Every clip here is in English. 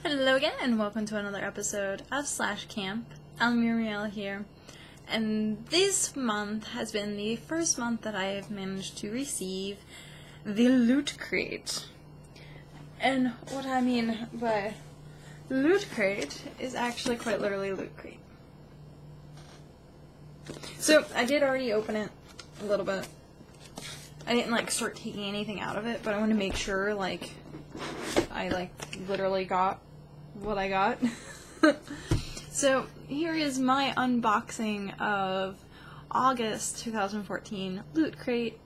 Hello again, and welcome to another episode of Slash Camp. I'm Muriel here, and this month has been the first month that I have managed to receive the Loot Crate. And what I mean by Loot Crate is actually quite literally Loot Crate. So, I did already open it a little bit. I didn't, start taking anything out of it, but I want to make sure, I, literally got what I got. So, here is my unboxing of August 2014 Loot Crate,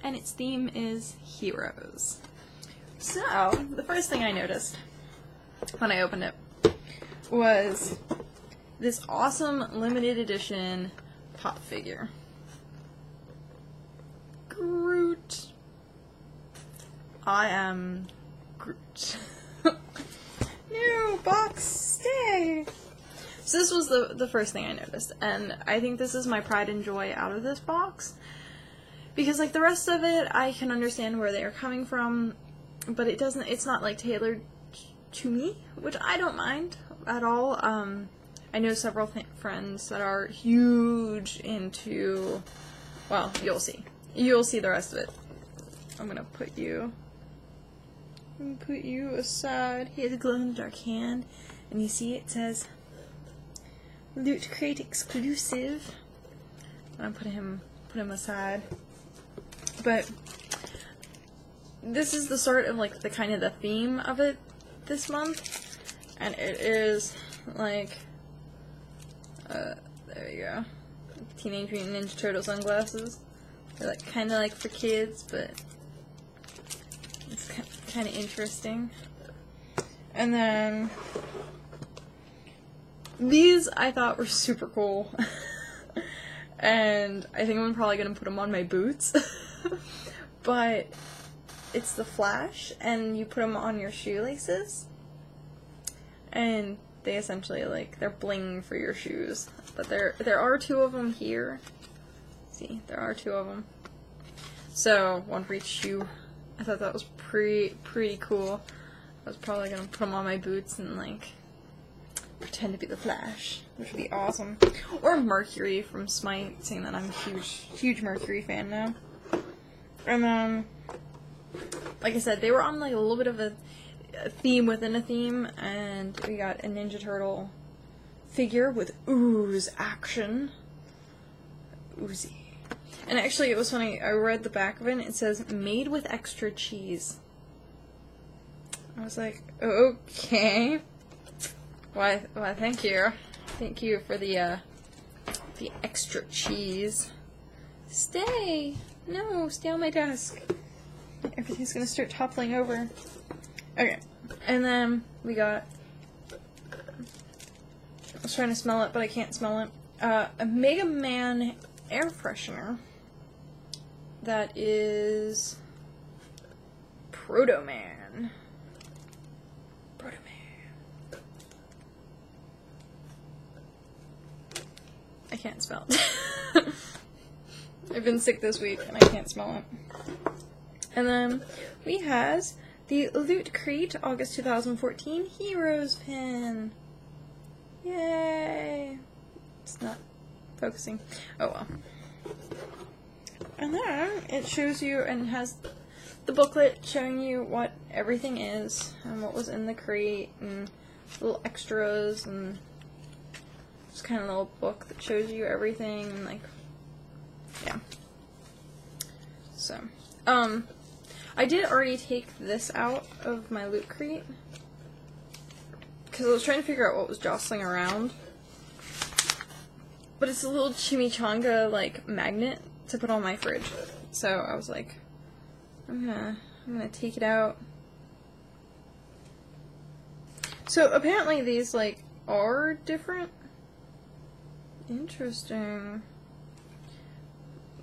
and its theme is Heroes. So, the first thing I noticed when I opened it was this awesome limited edition pop figure. Groot. I am Groot. No, box, stay! So this was the first thing I noticed, and I think this is my pride and joy out of this box. Because, the rest of it, I can understand where they are coming from, but it's not, tailored to me, which I don't mind at all. I know several friends that are huge into, well, you'll see. You'll see the rest of it. I'm gonna put you aside. He has a glow-in-the-dark hand, and you see it says Loot Crate exclusive. I'm gonna put him aside. But this is the start of the kind of the theme of it this month, and it is there you go, Teenage Mutant Ninja Turtle sunglasses. They're kind of for kids, but it's kind of interesting. And then these I thought were super cool, and I think I'm probably gonna put them on my boots. But it's the Flash, and you put them on your shoelaces, and they essentially they're bling for your shoes. But there are two of them here. See, there are two of them. So, one for each shoe. I thought that was pretty cool. I was probably gonna put them on my boots and, pretend to be the Flash, which would be awesome. Or Mercury from Smite, saying that I'm a huge Mercury fan now. And then, like I said, they were on, a little bit of a theme within a theme, and we got a Ninja Turtle figure with ooze action. Oozy. And actually, it was funny, I read the back of it, and it says, made with extra cheese. I was like, okay. Why, thank you. Thank you for the extra cheese. Stay! No, stay on my desk. Everything's gonna start toppling over. Okay, and then we got, I was trying to smell it, but I can't smell it, a Mega Man air freshener that is Proto Man. I can't smell it. I've been sick this week and I can't smell it. And then we has the Loot Crate August 2014 Heroes pin. Yay! It's not focusing. Oh well. And then it shows you and has the booklet showing you what everything is and what was in the crate and little extras, and just kind of a little book that shows you everything and yeah. So, I did already take this out of my Loot Crate because I was trying to figure out what was jostling around. But it's a little chimichanga, magnet to put on my fridge. So I was like, I'm gonna take it out. So apparently these, are different. Interesting.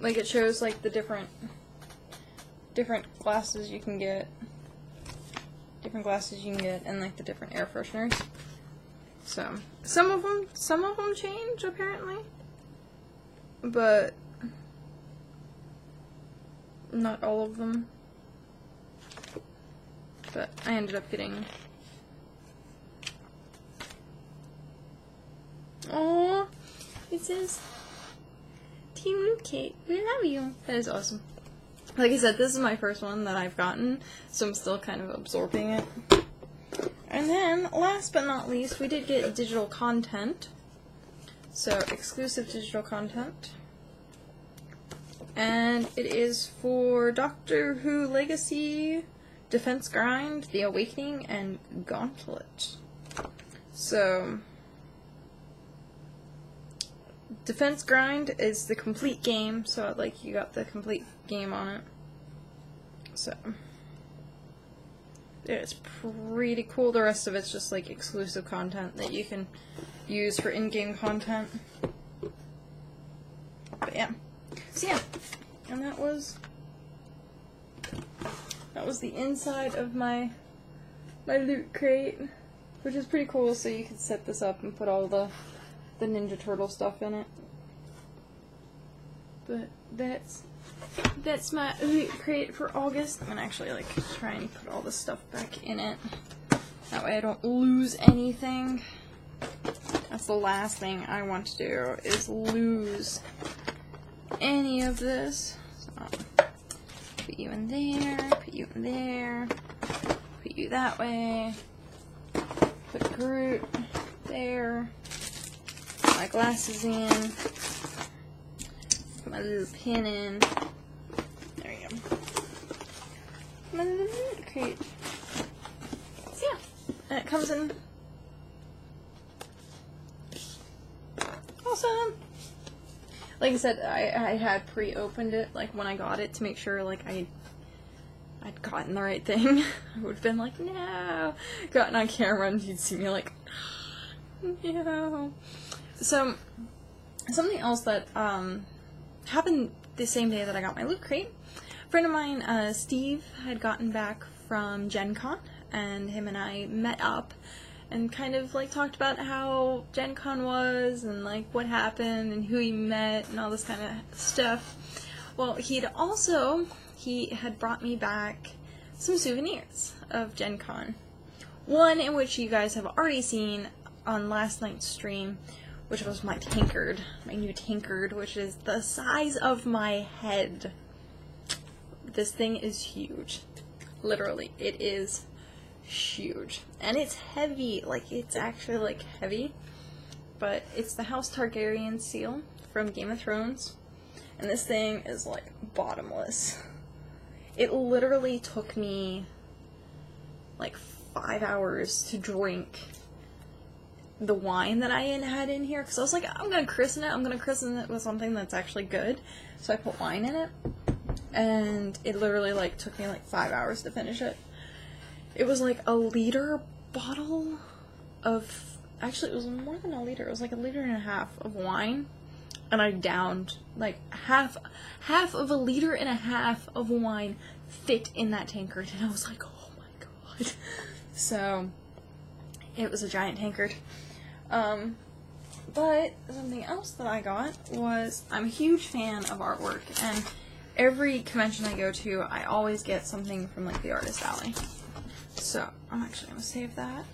It shows, the different glasses you can get. And, the different air fresheners. So, some of them change, apparently. But not all of them. But I ended up getting Oh, it says, Team Loot Kate, we love you. That is awesome. Like I said, this is my first one that I've gotten, so I'm still kind of absorbing it. And then, last but not least, we did get digital content. So, exclusive digital content. And it is for Doctor Who Legacy, Defense Grind, The Awakening, and Gauntlet. So, Defense Grind is the complete game, so like you got the complete game on it. So, it's pretty cool. The rest of it's just like exclusive content that you can use for in-game content. But yeah. So yeah, and that was the inside of my loot crate, which is pretty cool. So you can set this up and put all the Ninja Turtle stuff in it. But that's my loot crate for August. I'm gonna actually like try and put all this stuff back in it. That way I don't lose anything. That's the last thing I want to do, is lose any of this. So, put you in there, put you in there, put you that way, put Groot there, put my glasses in, put my little pin in. There we go. My little loot crate. So yeah, and it comes in. Awesome! Like I said, I had pre-opened it, like, when I got it, to make sure, like, I'd gotten the right thing. I would have been like, no! Gotten on camera and you'd see me like, no! So, something else that, happened the same day that I got my loot crate. A friend of mine, Steve, had gotten back from Gen Con, and him and I met up and kind of like talked about how Gen Con was and like what happened and who he met and all this kind of stuff. Well, he had brought me back some souvenirs of Gen Con. One in which you guys have already seen on last night's stream, which was my tankard, my new tankard, which is the size of my head. This thing is huge. Literally, it is huge. And it's heavy, like, it's actually, like, heavy. But it's the House Targaryen seal from Game of Thrones. And this thing is, like, bottomless. It literally took me, like, 5 hours to drink the wine that I had in here. Because I was like, I'm gonna christen it with something that's actually good. So I put wine in it. And it literally, like, took me, like, 5 hours to finish it. It was like a liter bottle of, actually it was more than a liter, it was like 1.5 liters of wine, and I downed like half of 1.5 liters of wine fit in that tankard, and I was like, oh my god. So, it was a giant tankard. But something else that I got was, I'm a huge fan of artwork, and every convention I go to, I always get something from like the Artist Alley. So, I'm actually going to save that.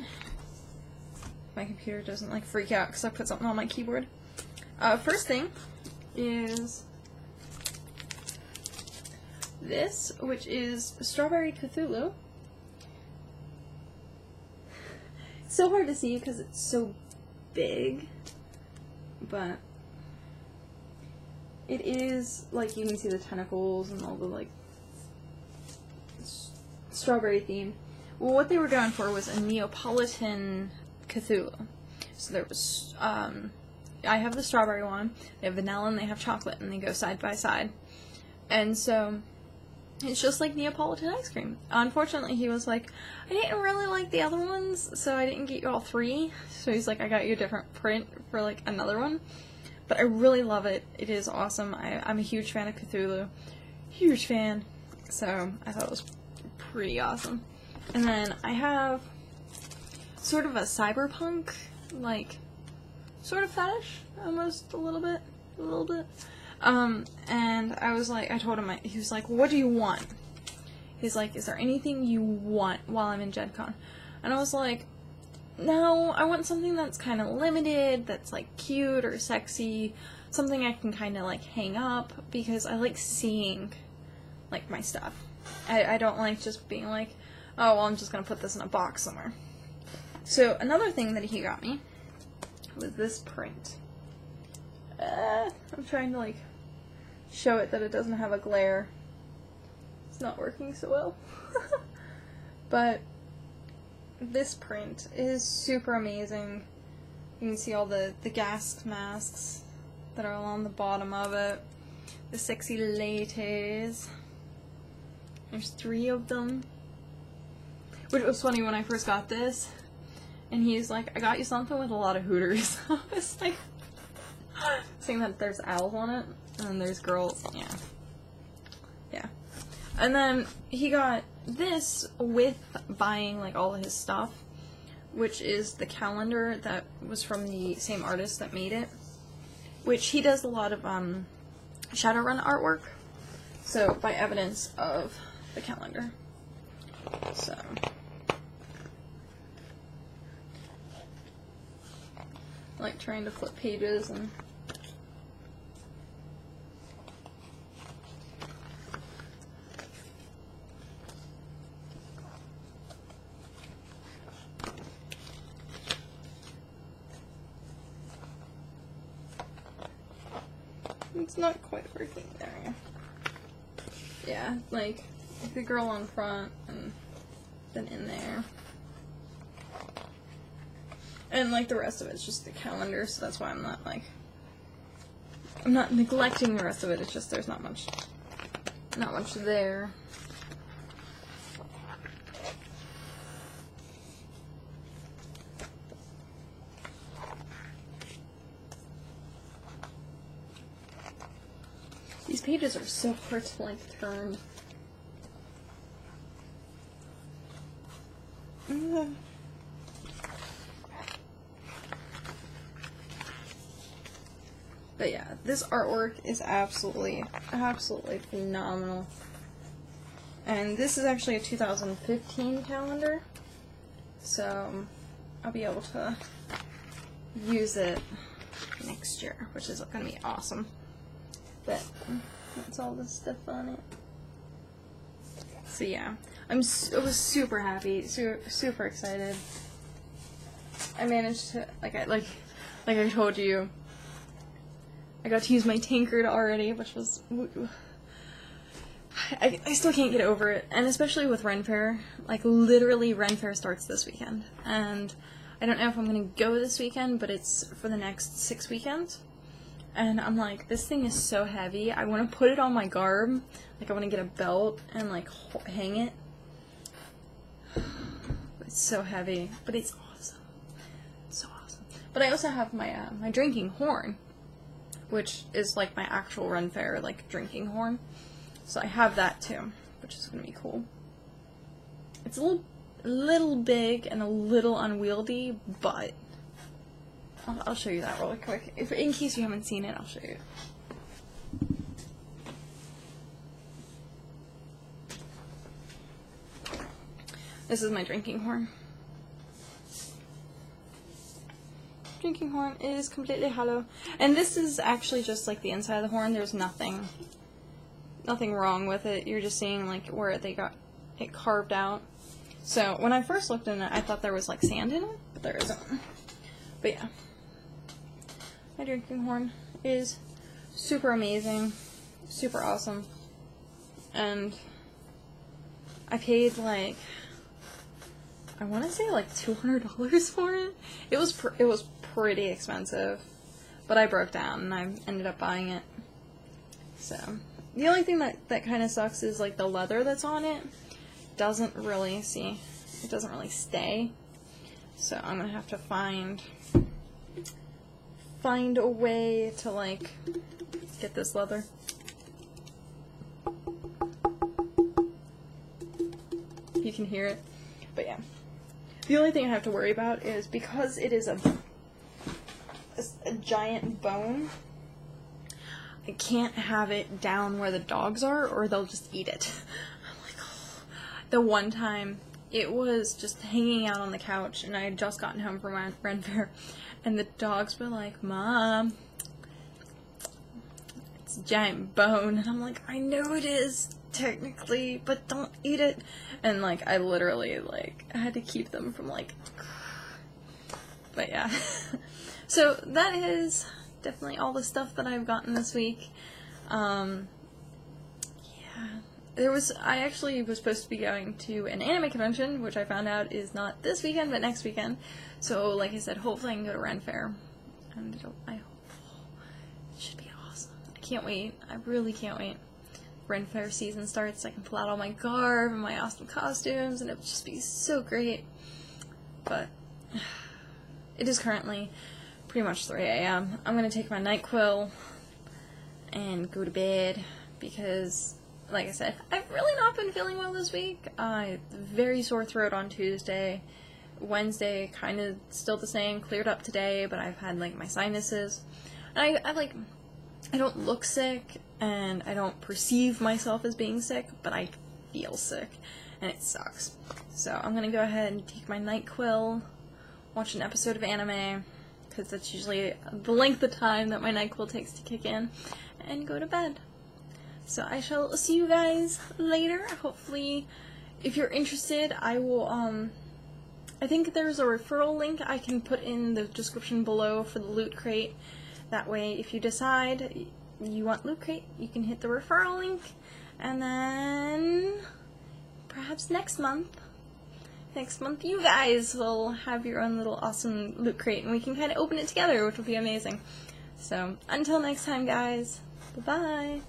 My computer doesn't, like, freak out because I put something on my keyboard. First thing is this, which is Strawberry Cthulhu. It's so hard to see because it's so big, but it is, like, you can see the tentacles and all the, like, strawberry theme. Well, what they were going for was a Neapolitan Cthulhu. So there was, I have the strawberry one, they have vanilla and they have chocolate, and they go side by side. And so, it's just like Neapolitan ice cream. Unfortunately, he was like, I didn't really like the other ones, so I didn't get you all 3. So he's like, I got you a different print for, like, another one. But I really love it. It is awesome. I'm a huge fan of Cthulhu. Huge fan. So, I thought it was pretty awesome. And then I have sort of a cyberpunk, like, sort of fetish, almost a little bit. And I was like, I told him, he was like, what do you want? He's like, is there anything you want while I'm in Gen Con? And I was like, no, I want something that's kind of limited, that's like cute or sexy, something I can kind of like hang up, because I like seeing like my stuff. I don't like just being like, oh, well, I'm just gonna put this in a box somewhere. So another thing that he got me was this print. I'm trying to like show it that it doesn't have a glare. It's not working so well. But this print is super amazing. You can see all the gas masks that are along the bottom of it. The sexy ladies. There's 3 of them. Which was funny when I first got this. And he's like, I got you something with a lot of hooters. I was like, saying that there's owls on it. And there's girls. Yeah. Yeah. And then he got this with buying like all of his stuff, which is the calendar that was from the same artist that made it, which he does a lot of Shadowrun artwork, so by evidence of the calendar. So like trying to flip pages and it's not quite working there. Yeah, like the girl on front and then in there. And like the rest of it's just the calendar, so that's why I'm not like, I'm not neglecting the rest of it, it's just there's not much there. These pages are so hard to like turn. But yeah, this artwork is absolutely phenomenal. And this is actually a 2015 calendar, so I'll be able to use it next year, which is going to be awesome. But that's all the stuff on it. So yeah, I was super happy, super excited. I managed to like I told you, I got to use my Tinkered already, which was I still can't get over it, and especially with Ren Fair. Like literally, Ren Fair starts this weekend, and I don't know if I'm gonna go this weekend, but it's for the next 6 weekends. And I'm like, this thing is so heavy. I want to put it on my garb. Like, I want to get a belt and, like, hang it. It's so heavy. But it's awesome. It's so awesome. But I also have my, my drinking horn. Which is, like, my actual Ren Fair, like, drinking horn. So I have that, too. Which is going to be cool. It's a little big and a little unwieldy, but I'll show you that really quick. In case you haven't seen it, I'll show you. This is my drinking horn. Drinking horn is completely hollow. And this is actually just like the inside of the horn. There's nothing wrong with it. You're just seeing like where they got it carved out. So when I first looked in it, I thought there was like sand in it, but there isn't. But yeah. My drinking horn is super amazing, super awesome, and I paid like, I want to say like $200 for it. It was pretty expensive, but I broke down and I ended up buying it. So the only thing that kind of sucks is like the leather that's on it doesn't really stay. So I'm gonna have to find a way to like get this leather. You can hear it, but yeah. The only thing I have to worry about is because it is a giant bone, I can't have it down where the dogs are or they'll just eat it. I'm like, oh. The one time it was just hanging out on the couch, and I had just gotten home from Ren Fair, and the dogs were like, "Mom, it's a giant bone," and I'm like, "I know it is, technically, but don't eat it," and, like, I literally, like, I had to keep them from, like, but yeah. So that is definitely all the stuff that I've gotten this week. Yeah. I actually was supposed to be going to an anime convention, which I found out is not this weekend, but next weekend. So, like I said, hopefully I can go to Ren Fair. And it should be awesome. I can't wait. I really can't wait. Ren Fair season starts, I can pull out all my garb and my awesome costumes, and it would just be so great. But it is currently pretty much 3 a.m. I'm gonna take my NyQuil and go to bed because, like I said, I've really not been feeling well this week. Very sore throat on Tuesday. Wednesday, kind of still the same, cleared up today, but I've had, like, my sinuses. And I don't look sick, and I don't perceive myself as being sick, but I feel sick, and it sucks. So I'm gonna go ahead and take my NyQuil, watch an episode of anime, because that's usually the length of time that my NyQuil takes to kick in, and go to bed. So I shall see you guys later. Hopefully, if you're interested, I will, I think there's a referral link I can put in the description below for the Loot Crate. That way, if you decide you want Loot Crate, you can hit the referral link, and then perhaps next month you guys will have your own little awesome Loot Crate, and we can kind of open it together, which will be amazing. So, until next time, guys, bye-bye!